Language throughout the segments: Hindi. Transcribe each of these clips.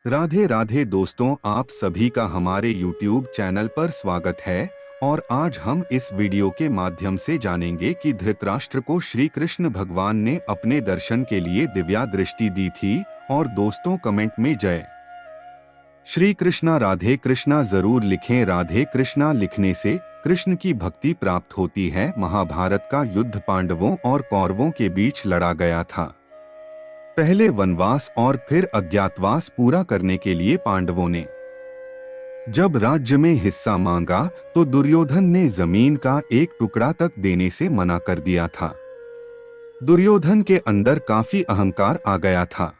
राधे राधे दोस्तों, आप सभी का हमारे YouTube चैनल पर स्वागत है। और आज हम इस वीडियो के माध्यम से जानेंगे कि धृतराष्ट्र को श्री कृष्ण भगवान ने अपने दर्शन के लिए दिव्या दृष्टि दी थी। और दोस्तों, कमेंट में जय श्री कृष्णा राधे कृष्णा जरूर लिखें। राधे कृष्णा लिखने से कृष्ण की भक्ति प्राप्त होती है। महाभारत का युद्ध पांडवों और कौरवों के बीच लड़ा गया था। पहले वनवास और फिर अज्ञातवास पूरा करने के लिए पांडवों ने जब राज्य में हिस्सा मांगा तो दुर्योधन ने जमीन का एक टुकड़ा तक देने से मना कर दिया था। दुर्योधन के अंदर काफी अहंकार आ गया था।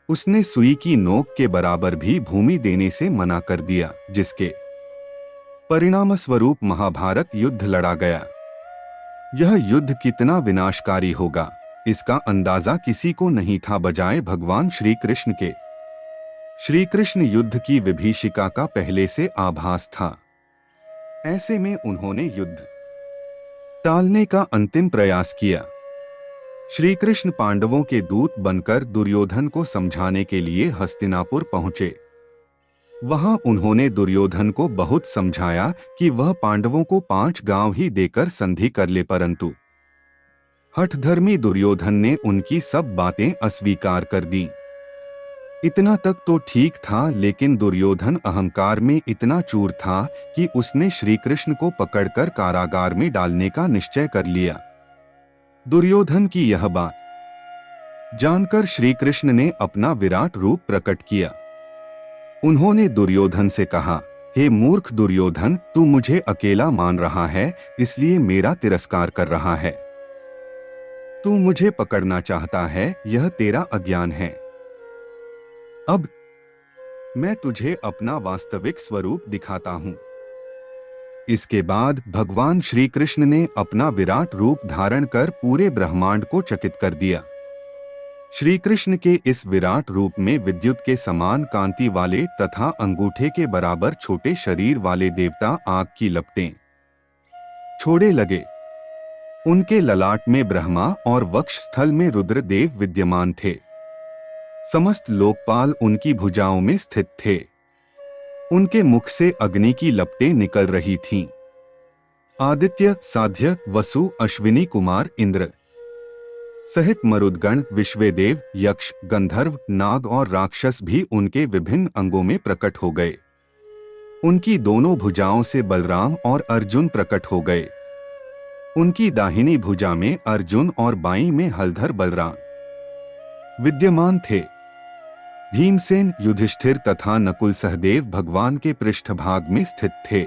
उसने सुई की नोक के बराबर भी भूमि देने से मना कर दिया, जिसके परिणामस्वरूप महाभारत युद्ध लड़ा गया। यह युद्ध कितना विनाशकारी होगा, इसका अंदाजा किसी को नहीं था बजाय भगवान श्री कृष्ण के। श्री कृष्ण युद्ध की विभीषिका का पहले से आभास था। ऐसे में उन्होंने युद्ध टालने का अंतिम प्रयास किया। श्री कृष्ण पांडवों के दूत बनकर दुर्योधन को समझाने के लिए हस्तिनापुर पहुंचे। वहां उन्होंने दुर्योधन को बहुत समझाया कि वह पांडवों को 5 गांव ही देकर संधि कर ले, परंतु हठधर्मी दुर्योधन ने उनकी सब बातें अस्वीकार कर दी। इतना तक तो ठीक था, लेकिन दुर्योधन अहंकार में इतना चूर था कि उसने श्री कृष्ण को पकड़कर कारागार में डालने का निश्चय कर लिया। दुर्योधन की यह बात जानकर श्री कृष्ण ने अपना विराट रूप प्रकट किया। उन्होंने दुर्योधन से कहा, हे मूर्ख दुर्योधन, तू मुझे अकेला मान रहा है, इसलिए मेरा तिरस्कार कर रहा है। तू मुझे पकड़ना चाहता है, यह तेरा अज्ञान है। अब मैं तुझे अपना वास्तविक स्वरूप दिखाता हूं। इसके बाद भगवान श्री कृष्ण ने अपना विराट रूप धारण कर पूरे ब्रह्मांड को चकित कर दिया। श्री कृष्ण के इस विराट रूप में विद्युत के समान कांति वाले तथा अंगूठे के बराबर छोटे शरीर वाले देवता आग की लपटें छोड़े लगे। उनके ललाट में ब्रह्मा और वक्ष स्थल में रुद्रदेव विद्यमान थे। समस्त लोकपाल उनकी भुजाओं में स्थित थे। उनके मुख से अग्नि की लपटें निकल रही थीं। आदित्य, साध्य, वसु, अश्विनी कुमार, इंद्र सहित मरुदगण, विश्वेदेव, यक्ष, गंधर्व, नाग और राक्षस भी उनके विभिन्न अंगों में प्रकट हो गए। उनकी दोनों भुजाओं से बलराम और अर्जुन प्रकट हो गए। उनकी दाहिनी भुजा में अर्जुन और बाईं में हलधर बलराम विद्यमान थे। भीमसेन, युधिष्ठिर तथा नकुल सहदेव भगवान के पृष्ठभाग में स्थित थे।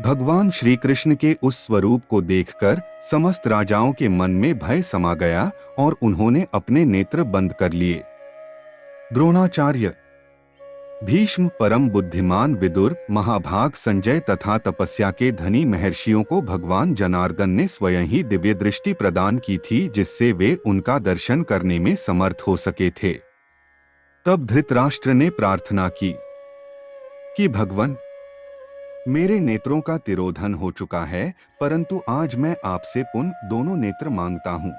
भगवान श्री कृष्ण के उस स्वरूप को देखकर समस्त राजाओं के मन में भय समा गया और उन्होंने अपने नेत्र बंद कर लिए। द्रोणाचार्य, भीष्म, परम बुद्धिमान विदुर, महाभाग संजय तथा तपस्या के धनी महर्षियों को भगवान जनार्दन ने स्वयं ही दिव्य दृष्टि प्रदान की थी, जिससे वे उनका दर्शन करने में समर्थ हो सके थे। तब धृतराष्ट्र ने प्रार्थना की कि भगवान, मेरे नेत्रों का तिरोधन हो चुका है, परंतु आज मैं आपसे पुनः दोनों नेत्र मांगता हूँ।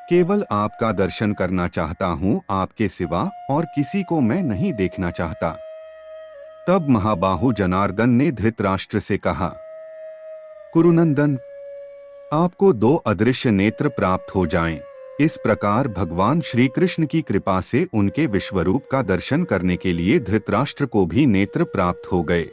केवल आपका दर्शन करना चाहता हूँ, आपके सिवा और किसी को मैं नहीं देखना चाहता। तब महाबाहु जनार्दन ने धृतराष्ट्र से कहा, कुरुनंदन, आपको 2 अदृश्य नेत्र प्राप्त हो जाएं। इस प्रकार भगवान श्री कृष्ण की कृपा से उनके विश्वरूप का दर्शन करने के लिए धृतराष्ट्र को भी नेत्र प्राप्त हो गए।